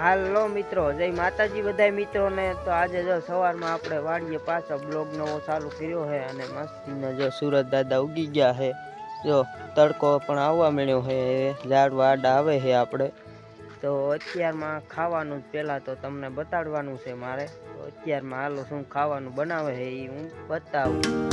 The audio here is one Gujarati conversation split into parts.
હાલો મિત્રો, જય માતાજી બધાય મિત્રોને। તો આજે જો સવારમાં આપણે વાડીએ પાછો બ્લોગ નવો ચાલુ કર્યો છે અને મસ્તીનો જો સુરત દાદા ઉગી ગયા છે। જો તડકો પણ આવવા મળ્યો છે, ઝાડવા આડા આવે છે આપણે। તો અત્યારમાં ખાવાનું પહેલા તો તમને બતાડવાનું છે મારે। તો અત્યારમાં હાલો શું ખાવાનું બનાવે છે એ હું બતાવું।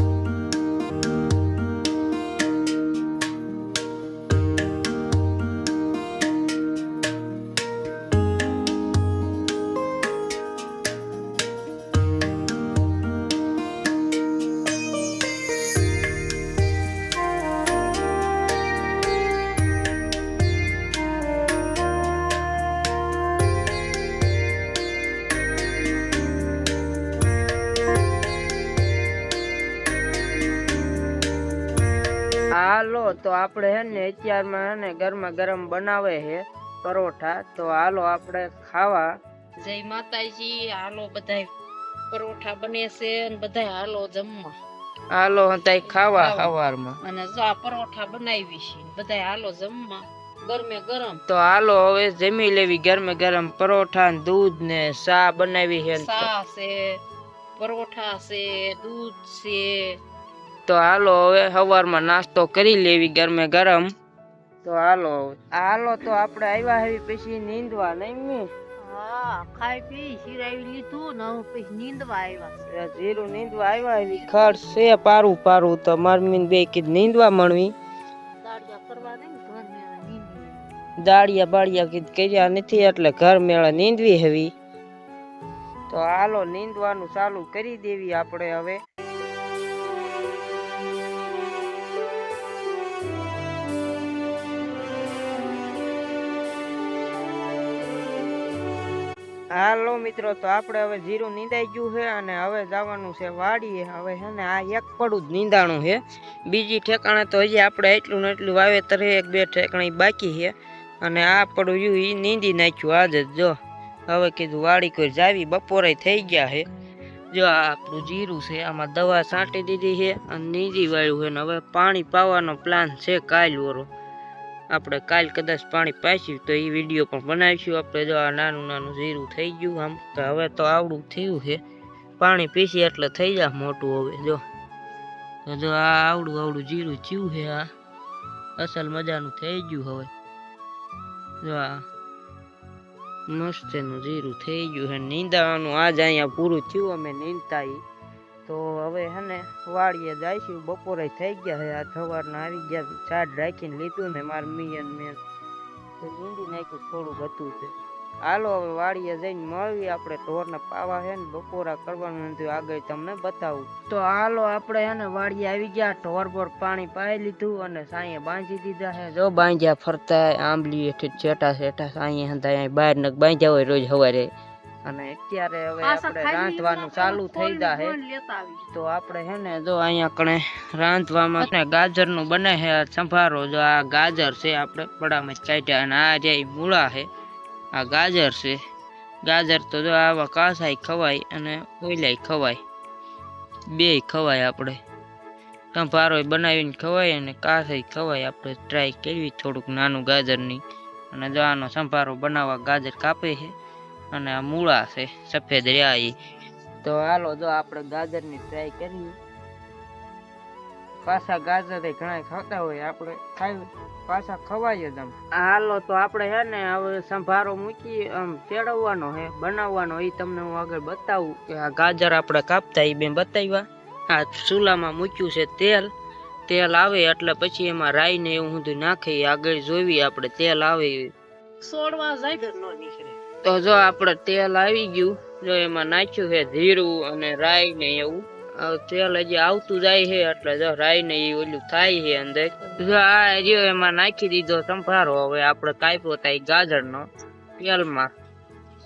हालो तो आपणे है ने अत्यार में है ने गरमा गरम बनावे है परोठा। तो हालो आपणे खावा। जय माताजी। हालो बधाय परोठा बने से अने बधाय हालो जमवा। हालो हताय खावा सवार में अने जो आ परोठा बनावी छे बधाय हालो जमवा गरमे गरम। तो हालो हवे जमी लेवी गरमे गरम परोठा ने दूध ने चा बनावी है। चा से परोठा से दूध से। तो हालो हवे सवार में नास्तो करी लेवी गरमे गरम। तो हालो हालो तो आपणे आव्या हवी पछी नींदवा नहीं मी। हाँ खाई पी सिरावी लीधुं ने हवे पछी नींदवा आव्या। जीरू नींदवा आव्या हवी खड़ से पारू पारू। तो मम्मी बे की नींदवा मणवी दाड़िया करवा दे ने घर में नींदवी। दाड़िया बाड़िया की कर्या नथी એટલે घर મેળા નીંદવી હવી। તો હાલો નીંદવાનું ચાલુ કરી દેવી આપણે હવે। हालो मित्रों, तो आपणे हवे जीरू नींदाई गयुं है अने हवे जवानुं छे वाडीए। हवे है ने आ एक पड़ुं ज नींदाणुं है, बीजी ठेकाणे तो हजी आपणे एटलुं ने एटलुं वावेतर है, एक बे ठेकाणे बाकी है अने आ पड़ुं रह्युं ई नींदी नाख्युं आज ज। जो हवे कीधुं वाडी कोई जावी, बपोरे थई गया है। जो आ आपणुं जीरू छे आमां दवा छांटी दीधी है अने नींदी वाळ्युं है। हवे पाणी पाવાનો प्लान छे काल वरो। આપણે કાલ કદાચ પાણી પાઈશું તો એ વિડીયો પણ બનાવીશું આપણે। જો આ નાનું નાનું જીરું થઈ ગયું આમ તો હવે તો આવડું થયું છે, પાણી પીસી એટલે થઈ જાય મોટું। હવે જો તો જો આ આવડું આવડું જીરું થયું છે, આ અસલ મજાનું થઈ ગયું। હવે જો આ મસ્તનું જીરું થઈ ગયું છે। નીંદાવાનું આજ અહીંયા પૂરું થયું, અમે નીંદતા ઈ। तो हवे है ने वाड़िए जाइशु, बपोरे थई गया है। आ सवारना आवी गया, छाड राखीने लीधुं ने मार मियन में तो नींदी नाख्युं थोडुं हतुं छे। हालो हवे वाड़िए जईने मळवी आपणे। ढोरने पावा है ने बपोरा करवानुं हतुं, आगळ तमने बतावुं। तो हालो आपणे है ने वाड़िए आवी गया, ढोर बोर पाणी पाई लीधुं अने साये बांधी दीधा है। जो बांध्या फरता आंबली हेठे छेटा छेटा साये हंधा बहार न बांध्या होय रोज सवारे। અને અત્યારે હવે આપણે રાંધવાનું ચાલુ થઈ જાહે। તો આપણે હે ને જો અહીંયા કણે રાંધવામાં ને ગાજરનું બને છે સંભારો। જો આ ગાજર છે આપણે પડામાં કાઢ્યા અને આ જે મૂળા છે આ ગાજર છે। ગાજર તો જો આવા કાસાય ખવાય અને ઓઈલાય ખવાય, બેય ખવાય। આપણે સંભારો બનાવીને ખવાય અને કાસાય ખવાય। આપણે ટ્રાય કરવી થોડુંક નાનું ગાજરની। અને જો આનો સંભારો બનાવવા ગાજર કાપે છે અને આ મૂળા છે સફેદ રહ્યા ઈ। તો હાલો જો આપણે ગાજરની ટ્રાય કરીએ। પાછા ગાજર ઘણા ખાતા હોય, આપણે ખાઈ પાછા ખવાય જ આમ। હાલો તો આપણે હે ને હવે સંભારો મૂકી આમ તેડવવાનો હે, બનાવવાનો એ તમને હું આગળ બતાવું કે આ ગાજર આપણે કાપતા એ બે બતાવ્યા। આ ચૂલામાં મૂક્યું છે તેલ, તેલ આવે એટલે પછી એમાં રાઈ ને એવું બધું નાખી આગળ જોવી આપણે। તેલ આવે सोडवा जाय नो निकळे। तो जो આપણે તેલ આવી ગયું, જો એમાં નાખ્યું છે જીરું અને રાઈ ને એવું। તેલ હજી આવતું જાય છે એટલે જો રાઈ ને એ ઓલું થાય છે અંદર। જો આ રહ્યો એમાં નાખી દીધો સંભારો। હવે આપણે કાપ્યો તા એ ગાજરનો તેલમાં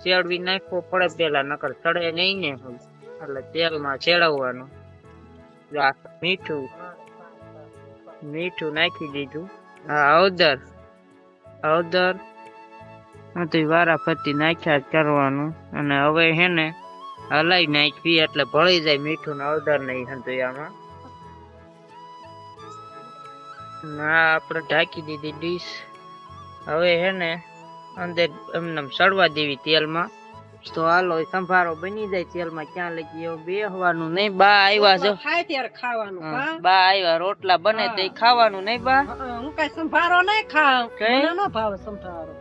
શેડવી નાખવો પડે પેલા, નકર સડે નહીં ને, એટલે તેલમાં શેડવવાનું। જો આ મીઠું મીઠું નાખી દીધું। હા હળદર હળદર वारा फती नाख्या करवानुं अने हवे है ने हलाई नाखवी एटले भळी जाय मीठू ने हळदर नहीं हंतुयामां। ना आपणे ढाकी दीधी डीश। हवे है ने અંદર એમને સડવા દેવી તેલમાં. તો હાલો એ સંભારો બની જાય તેલમાં ક્યાં લગી એવું બેહવાનું નહીં. બા આવ્યા છે, ખાય ત્યારે ખાવાનું. બા આવ્યા રોટલા બને તો ખાવાનું નહીં. બા હું કઈ સંભારો નહીં ખાવ, કઈ? મને ન ભાવે સંભારો.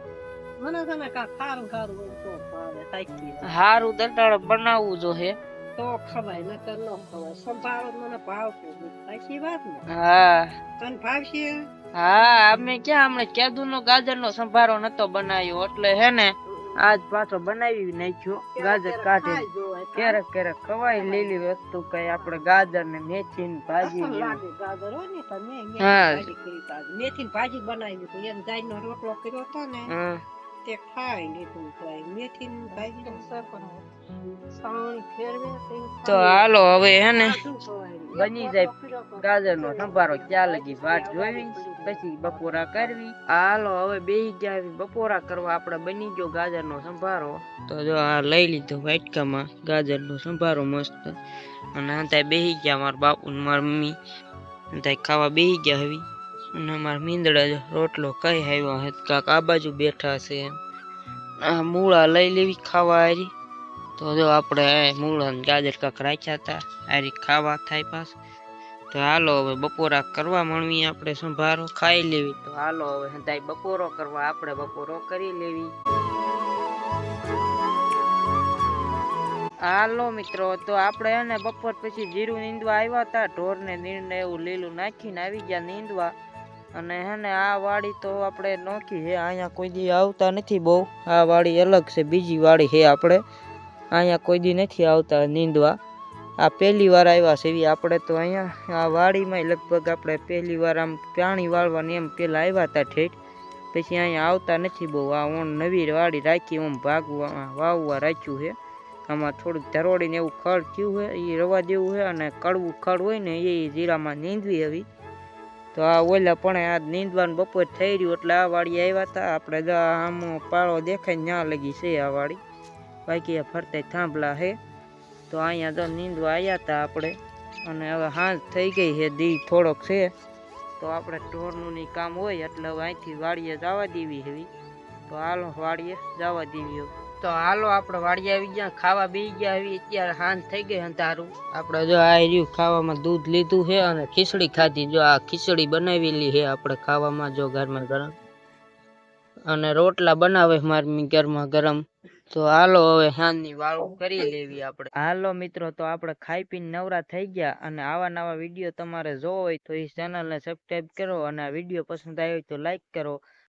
મને છે ને કાંઈક ખારું ખારું હોય તો ભાવે, તાકી હારું દટાળો બનાવવું જોઈએ તો ખવાય, નકર ન ખવાય. સંભારો જ મને ભાવતો નથી. સાચી વાત ને? હા તને ભાવશે? હા, અમે ક્યાં હમણાં કેદુનો ગાજરનો સંભારો નતો બનાવ્યો એટલે હે ને આજ પાછો બનાવી નાખ્યો. ગાજર કાઢી ખાઈ જોવાય. ક્યારેક ક્યારેક ખવાય લીલી વસ્તુ, કઈ આપણે ગાજર ને મેથી ની ભાજી અસલ ને લાગે ગાજર હોય ને તો મેં હા. ભાજી કરી તાજ. મેથીની ભાજી બનાવી તો એમ જાયનો રોટલો કર્યો હતો ને હમ. તે ખાઈ લીધું. ખાઈ મેથીની ભાજી તો સરપણ સાવણી ફેરવે તો હાલો હવે હે ને શું ખવાય? બની જાય ગાજર નો સંભારો. ક્યાં લગી વાટ જોવી પછી બપોરા કરવી. હાલો હવે બેહી ગયા બપોરા કરવા. આપણે બની ગયો ગાજર નો સંભારો. તો જો આ લઈ લીધો વાટકામાં ગાજર નો સંભારો મસ્ત. અને ત્યાં બેહી ગયા મારા બાપુ ને મારી મમ્મી, ત્યાં ખાવા બેહી ગયા હવે. અને અમારા મીંદડા જો રોટલો કઈ આવ્યો હે, કાક આ બાજુ બેઠા છે. આ મૂળા લઈ લેવી ખાવા હારી. તો જો આપણે મૂળા ને ગાજર કાક રાખ્યા હતા, હારી ખાવા થાય પાસ. તો હાલો હવે બપોરા કરવા મળવી. આપણે સંભારો ખાઈ લેવી. તો હાલો હવે હંધાઈ બપોરો કરવા. આપણે બપોરો કરી લેવી. હાલો મિત્રો, તો આપણે એને બપોર પછી જીરું નીંદવા આવ્યા હતા. ઢોર ને નીંદ એવું લીલું નાખીને આવી ગયા નીંદવા. અને હે ને આ વાડી તો આપણે નોખી છે, અહીંયા કોઈ દી આવતા નથી બહુ. આ વાડી અલગ છે, બીજી વાડી છે. આપણે અહીંયા કોઈ દી નથી આવતા નીંદવા. આ પહેલી વાર આવ્યા છે એવી આપણે તો અહીંયા આ વાડીમાં લગભગ આપણે પહેલી વાર આમ પાણી વાળવાની એમ પેલા આવ્યા હતા ઠેઠ. પછી અહીંયા આવતા નથી બહુ. આ ઓણ નવી વાડી રાખી, ઓમ ભાગવા વાવવા રાખ્યું છે. આમાં થોડુંક ધરોડીને એવું ખડ થયું છે, એ રવા દેવું છે. અને કડવું ખડ હોય ને એ જીરામાં નીંદવી હવે. તો આ ઓલા પણ આ નીંદવાનું બપોર થઈ રહ્યું એટલે આ વાડી આવ્યા હતા આપણે. આમ પાળો દેખાય ત્યાં લગી છે આ વાડી, બાકી આ ફરતા થાંભલા છે. તો અહીંયા તો નીંદવા આવ્યા હતા આપણે. અને હવે હાંજ થઈ ગઈ છે, દી થોડોક છે. તો આપણે ઢોરનું ની કામ હોય એટલે હવે અહીંથી વાડીએ જવા દેવી હવે. તો હાલો વાડીએ જવા દેવી હવે. તો હાલો આપણે વાડીએ આવી ગયા, ખાવા બેસી ગયા હવે. અત્યારે હાંજ થઈ ગઈ અંધારું. આપણે જો આ રહ્યું ખાવામાં દૂધ લીધું છે અને ખીચડી ખાધી. જો આ ખીચડી બનાવેલી છે આપણે ખાવામાં, જો ગરમા ગરમ. અને રોટલા બનાવે મારી ગરમા ગરમ. તો હાલો હવે સાંજની વાળું કરી લેવી આપણે. હાલો મિત્રો, તો આપણે ખાઈ પીને નવરા થઈ ગયા. અને આવા નવા વિડીયો તમારે જોવો હોય તો એ ચેનલને સબસ્ક્રાઈબ કરો. અને આ વિડીયો પસંદ આવ્યો હોય તો લાઈક કરો.